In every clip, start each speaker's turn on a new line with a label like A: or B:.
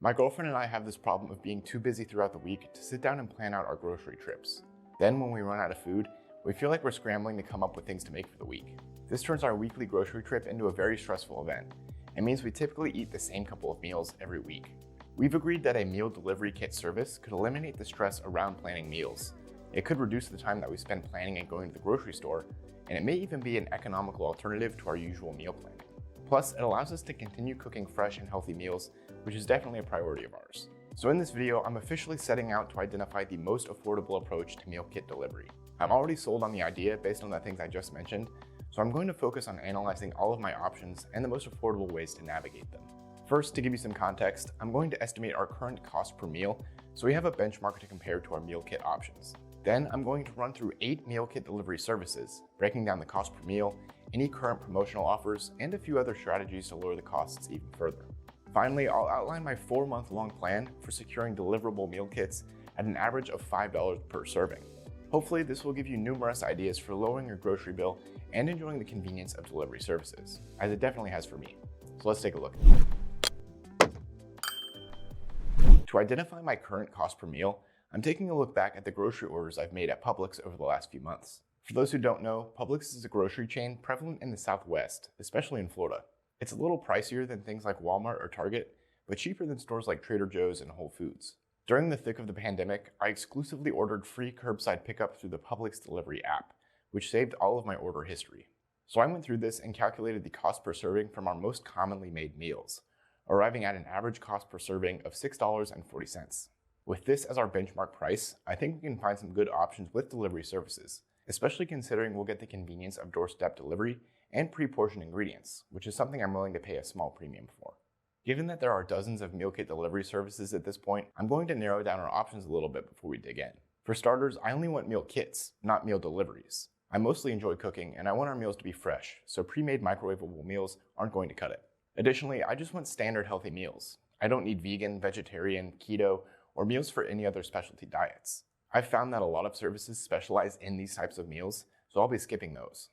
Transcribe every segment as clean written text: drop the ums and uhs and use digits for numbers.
A: My girlfriend and I have this problem of being too busy throughout the week to sit down and plan out our grocery trips. Then when we run out of food, we feel like we're scrambling to come up with things to make for the week. This turns our weekly grocery trip into a very stressful event, and means we typically eat the same couple of meals every week. We've agreed that a meal delivery kit service could eliminate the stress around planning meals. It could reduce the time that we spend planning and going to the grocery store, and it may even be an economical alternative to our usual meal planning. Plus, it allows us to continue cooking fresh and healthy meals, which is definitely a priority of ours. So in this video, I'm officially setting out to identify the most affordable approach to meal kit delivery. I'm already sold on the idea based on the things I just mentioned, so I'm going to focus on analyzing all of my options and the most affordable ways to navigate them. First, to give you some context, I'm going to estimate our current cost per meal so we have a benchmark to compare to our meal kit options. Then I'm going to run through 8 meal kit delivery services, breaking down the cost per meal, any current promotional offers, and a few other strategies to lower the costs even further. Finally, I'll outline my 4-month-long plan for securing deliverable meal kits at an average of $5 per serving. Hopefully, this will give you numerous ideas for lowering your grocery bill and enjoying the convenience of delivery services, as it definitely has for me. So let's take a look. To identify my current cost per meal, I'm taking a look back at the grocery orders I've made at Publix over the last few months. For those who don't know, Publix is a grocery chain prevalent in the Southwest, especially in Florida. It's a little pricier than things like Walmart or Target, but cheaper than stores like Trader Joe's and Whole Foods. During the thick of the pandemic, I exclusively ordered free curbside pickup through the Publix delivery app, which saved all of my order history. So I went through this and calculated the cost per serving from our most commonly made meals, arriving at an average cost per serving of $6.40. With this as our benchmark price, I think we can find some good options with delivery services, especially considering we'll get the convenience of doorstep delivery and pre-portioned ingredients, which is something I'm willing to pay a small premium for. Given that there are dozens of meal kit delivery services at this point, I'm going to narrow down our options a little bit before we dig in. For starters, I only want meal kits, not meal deliveries. I mostly enjoy cooking and I want our meals to be fresh, so pre-made microwavable meals aren't going to cut it. Additionally, I just want standard healthy meals. I don't need vegan, vegetarian, keto, or meals for any other specialty diets. I've found that a lot of services specialize in these types of meals, so I'll be skipping those.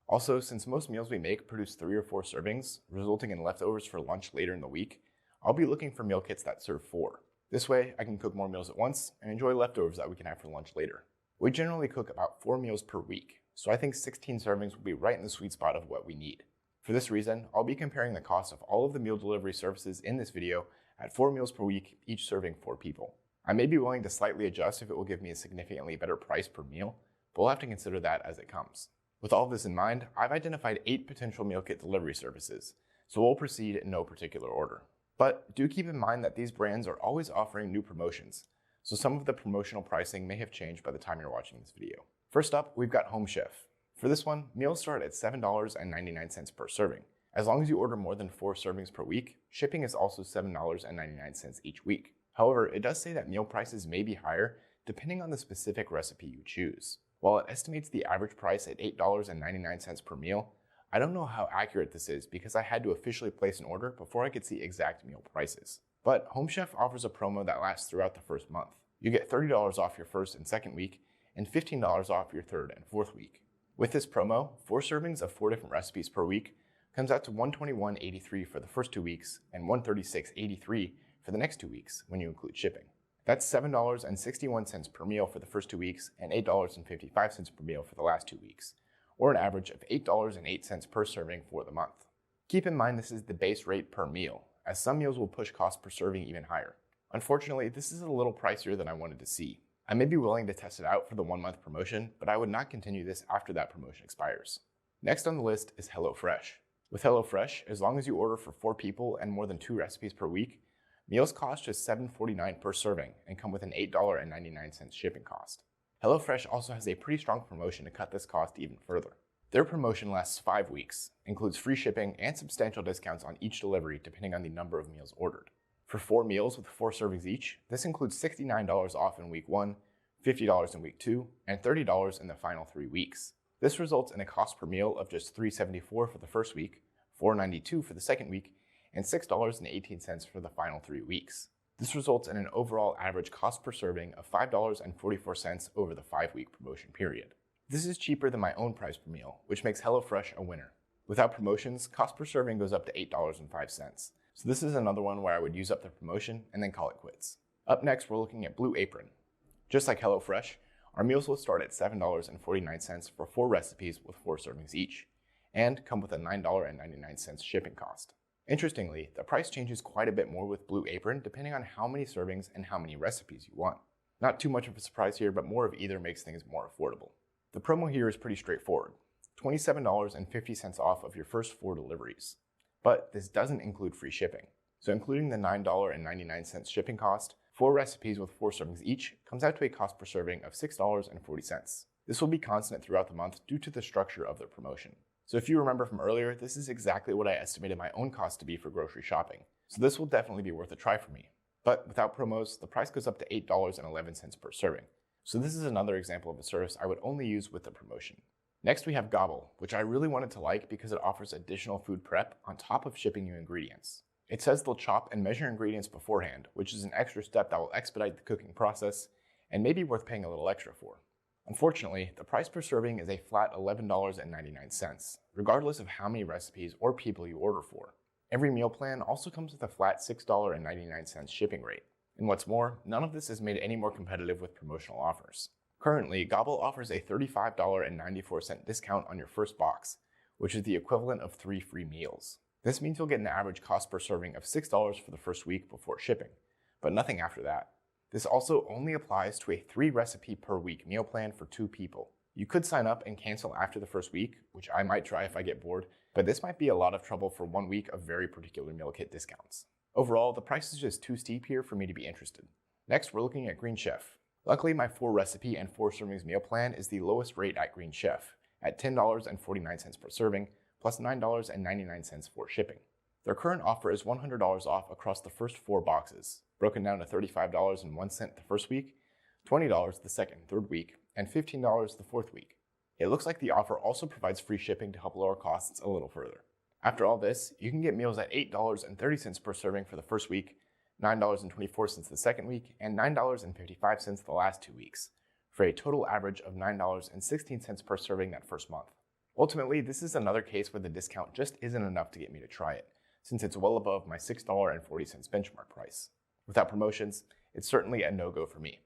A: Also, since most meals we make produce 3 or 4 servings, resulting in leftovers for lunch later in the week, I'll be looking for meal kits that serve 4. This way, I can cook more meals at once and enjoy leftovers that we can have for lunch later. We generally cook about 4 meals per week, so I think 16 servings will be right in the sweet spot of what we need. For this reason, I'll be comparing the cost of all of the meal delivery services in this video at 4 meals per week, each serving 4 people. I may be willing to slightly adjust if it will give me a significantly better price per meal, but we'll have to consider that as it comes. With all of this in mind, I've identified 8 potential meal kit delivery services, so we'll proceed in no particular order. But do keep in mind that these brands are always offering new promotions, so some of the promotional pricing may have changed by the time you're watching this video. First up, we've got Home Chef. For this one, meals start at $7.99 per serving. As long as you order more than 4 servings per week, shipping is also $7.99 each week. However, it does say that meal prices may be higher depending on the specific recipe you choose. While it estimates the average price at $8.99 per meal, I don't know how accurate this is because I had to officially place an order before I could see exact meal prices. But Home Chef offers a promo that lasts throughout the first month. You get $30 off your first and second week, and $15 off your third and fourth week. With this promo, 4 servings of 4 different recipes per week comes out to $121.83 for the first 2 weeks and $136.83 for the next 2 weeks when you include shipping. That's $7.61 per meal for the first 2 weeks and $8.55 per meal for the last 2 weeks, or an average of $8.08 per serving for the month. Keep in mind this is the base rate per meal, as some meals will push cost per serving even higher. Unfortunately, this is a little pricier than I wanted to see. I may be willing to test it out for the 1-month promotion, but I would not continue this after that promotion expires. Next on the list is HelloFresh. With HelloFresh, as long as you order for 4 people and more than 2 recipes per week, meals cost just $7.49 per serving and come with an $8.99 shipping cost. HelloFresh also has a pretty strong promotion to cut this cost even further. Their promotion lasts 5 weeks, includes free shipping and substantial discounts on each delivery depending on the number of meals ordered. For 4 meals with 4 servings each, this includes $69 off in week 1, $50 in week 2, and $30 in the final 3 weeks. This results in a cost per meal of just $3.74 for the first week, $4.92 for the second week, and $6.18 for the final 3 weeks. This results in an overall average cost per serving of $5.44 over the 5-week promotion period. This is cheaper than my own price per meal, which makes HelloFresh a winner. Without promotions, cost per serving goes up to $8.05. So this is another one where I would use up the promotion and then call it quits. Up next, we're looking at Blue Apron. Just like HelloFresh, our meals will start at $7.49 for 4 recipes with 4 servings each, and come with a $9.99 shipping cost. Interestingly, the price changes quite a bit more with Blue Apron depending on how many servings and how many recipes you want. Not too much of a surprise here, but more of either makes things more affordable. The promo here is pretty straightforward, $27.50 off of your first 4 deliveries. But this doesn't include free shipping. So including the $9.99 shipping cost, 4 recipes with 4 servings each comes out to a cost per serving of $6.40. This will be constant throughout the month due to the structure of the promotion. So if you remember from earlier, this is exactly what I estimated my own cost to be for grocery shopping. So this will definitely be worth a try for me. But without promos, the price goes up to $8.11 per serving. So this is another example of a service I would only use with the promotion. Next we have Gobble, which I really wanted to like because it offers additional food prep on top of shipping you ingredients. It says they'll chop and measure ingredients beforehand, which is an extra step that will expedite the cooking process and may be worth paying a little extra for. Unfortunately, the price per serving is a flat $11.99, regardless of how many recipes or people you order for. Every meal plan also comes with a flat $6.99 shipping rate. And what's more, none of this is made any more competitive with promotional offers. Currently, Gobble offers a $35.94 discount on your first box, which is the equivalent of 3 free meals. This means you'll get an average cost per serving of $6 for the first week before shipping, but nothing after that. This also only applies to a 3 recipe per week meal plan for 2 people. You could sign up and cancel after the first week, which I might try if I get bored, but this might be a lot of trouble for 1 week of very particular meal kit discounts. Overall, the price is just too steep here for me to be interested. Next, we're looking at Green Chef. Luckily, my 4 recipe and 4 servings meal plan is the lowest rate at Green Chef, at $10.49 per serving, plus $9.99 for shipping. Their current offer is $100 off across the first 4 boxes, broken down to $35.01 the first week, $20 the second and third week, and $15 the fourth week. It looks like the offer also provides free shipping to help lower costs a little further. After all this, you can get meals at $8.30 per serving for the first week, $9.24 the second week, and $9.55 the last 2 weeks, for a total average of $9.16 per serving that first month. Ultimately, this is another case where the discount just isn't enough to get me to try it, since it's well above my $6.40 benchmark price. Without promotions, it's certainly a no-go for me.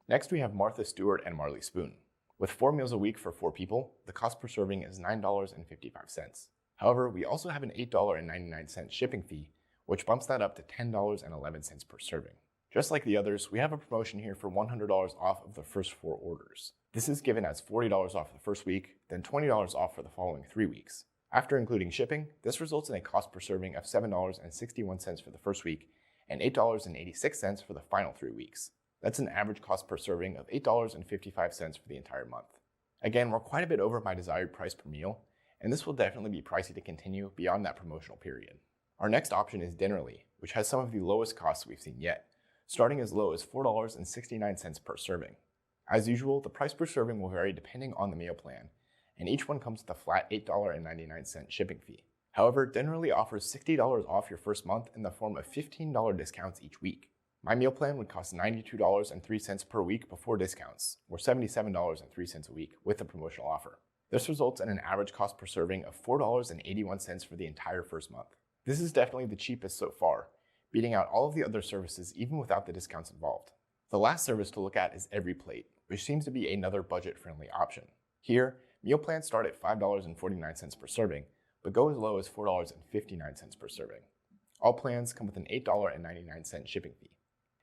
A: Next, we have Martha Stewart and Marley Spoon. With 4 meals a week for 4 people, the cost per serving is $9.55. However, we also have an $8.99 shipping fee, which bumps that up to $10.11 per serving. Just like the others, we have a promotion here for $100 off of the first 4 orders. This is given as $40 off the first week, then $20 off for the following 3 weeks. After including shipping, this results in a cost per serving of $7.61 for the first week and $8.86 for the final 3 weeks. That's an average cost per serving of $8.55 for the entire month. Again, we're quite a bit over my desired price per meal, and this will definitely be pricey to continue beyond that promotional period. Our next option is Dinnerly, which has some of the lowest costs we've seen yet, starting as low as $4.69 per serving. As usual, the price per serving will vary depending on the meal plan, and each one comes with a flat $8.99 shipping fee. However, Dinnerly offers $60 off your first month in the form of $15 discounts each week. My meal plan would cost $92.03 per week before discounts, or $77.03 a week with the promotional offer. This results in an average cost per serving of $4.81 for the entire first month. This is definitely the cheapest so far, beating out all of the other services even without the discounts involved. The last service to look at is EveryPlate, which seems to be another budget-friendly option. Here, meal plans start at $5.49 per serving, but go as low as $4.59 per serving. All plans come with an $8.99 shipping fee.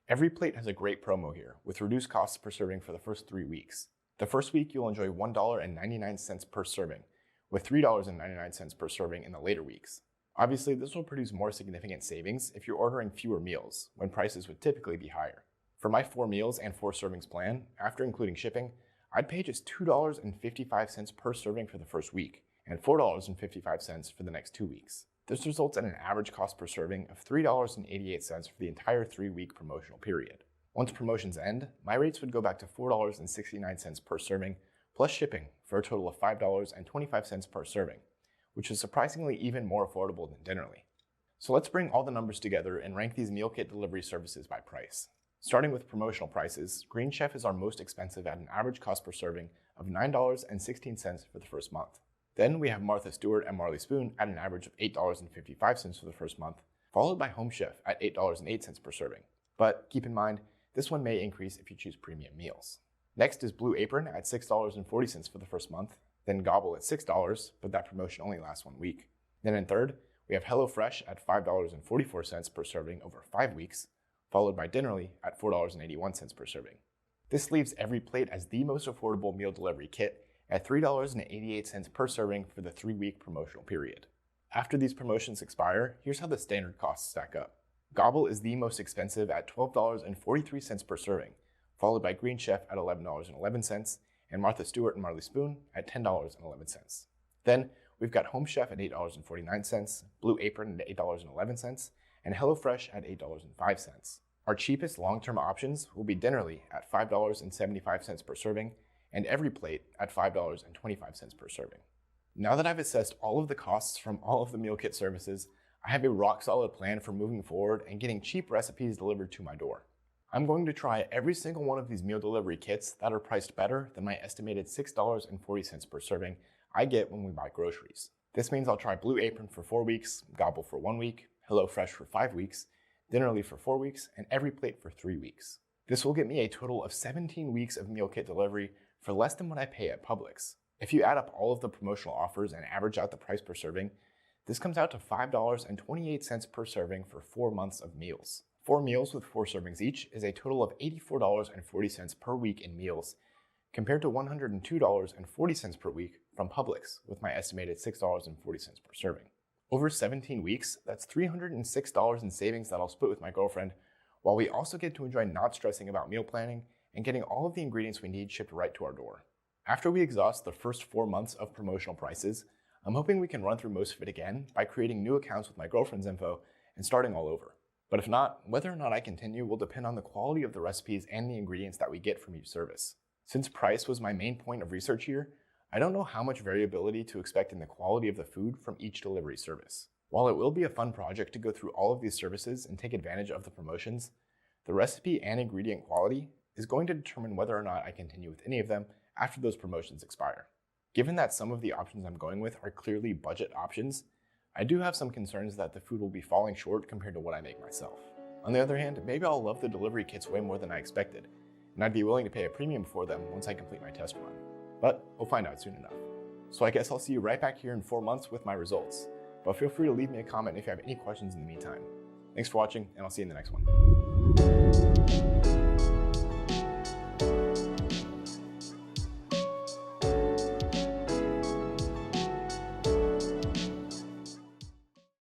A: EveryPlate has a great promo here, with reduced costs per serving for the first 3 weeks. The first week, you'll enjoy $1.99 per serving, with $3.99 per serving in the later weeks. Obviously, this will produce more significant savings if you're ordering fewer meals, when prices would typically be higher. For my 4 meals and 4 servings plan, after including shipping, I'd pay just $2.55 per serving for the first week, and $4.55 for the next 2 weeks. This results in an average cost per serving of $3.88 for the entire 3-week promotional period. Once promotions end, my rates would go back to $4.69 per serving, plus shipping, for a total of $5.25 per serving, which is surprisingly even more affordable than Dinnerly. So let's bring all the numbers together and rank these meal kit delivery services by price. Starting with promotional prices, Green Chef is our most expensive at an average cost per serving of $9.16 for the first month. Then we have Martha Stewart and Marley Spoon at an average of $8.55 for the first month, followed by Home Chef at $8.08 per serving. But keep in mind, this one may increase if you choose premium meals. Next is Blue Apron at $6.40 for the first month, then Gobble at $6, but that promotion only lasts 1 week. Then in third, we have HelloFresh at $5.44 per serving over 5 weeks, followed by Dinnerly at $4.81 per serving. This leaves EveryPlate as the most affordable meal delivery kit at $3.88 per serving for the 3-week promotional period. After these promotions expire, here's how the standard costs stack up. Gobble is the most expensive at $12.43 per serving, followed by Green Chef at $11.11, and Martha Stewart and Marley Spoon at $10.11. Then, we've got Home Chef at $8.49, Blue Apron at $8.11, and HelloFresh at $8.05. Our cheapest long-term options will be Dinnerly at $5.75 per serving, and EveryPlate at $5.25 per serving. Now that I've assessed all of the costs from all of the meal kit services, I have a rock-solid plan for moving forward and getting cheap recipes delivered to my door. I'm going to try every single one of these meal delivery kits that are priced better than my estimated $6.40 per serving I get when we buy groceries. This means I'll try Blue Apron for 4 weeks, Gobble for 1 week, HelloFresh for 5 weeks, Dinnerly for 4 weeks, and EveryPlate for 3 weeks. This will get me a total of 17 weeks of meal kit delivery for less than what I pay at Publix. If you add up all of the promotional offers and average out the price per serving, this comes out to $5.28 per serving for 4 months of meals. 4 meals with 4 servings each is a total of $84.40 per week in meals, compared to $102.40 per week from Publix with my estimated $6.40 per serving. Over 17 weeks, that's $306 in savings that I'll split with my girlfriend, while we also get to enjoy not stressing about meal planning and getting all of the ingredients we need shipped right to our door. After we exhaust the first 4 months of promotional prices, I'm hoping we can run through most of it again by creating new accounts with my girlfriend's info and starting all over. But if not, whether or not I continue will depend on the quality of the recipes and the ingredients that we get from each service. Since price was my main point of research here, I don't know how much variability to expect in the quality of the food from each delivery service. While it will be a fun project to go through all of these services and take advantage of the promotions, the recipe and ingredient quality is going to determine whether or not I continue with any of them after those promotions expire. Given that some of the options I'm going with are clearly budget options, I do have some concerns that the food will be falling short compared to what I make myself. On the other hand, maybe I'll love the delivery kits way more than I expected, and I'd be willing to pay a premium for them once I complete my test run. But we'll find out soon enough. So I guess I'll see you right back here in 4 months with my results, but feel free to leave me a comment if you have any questions in the meantime. Thanks for watching, and I'll see you in the next one.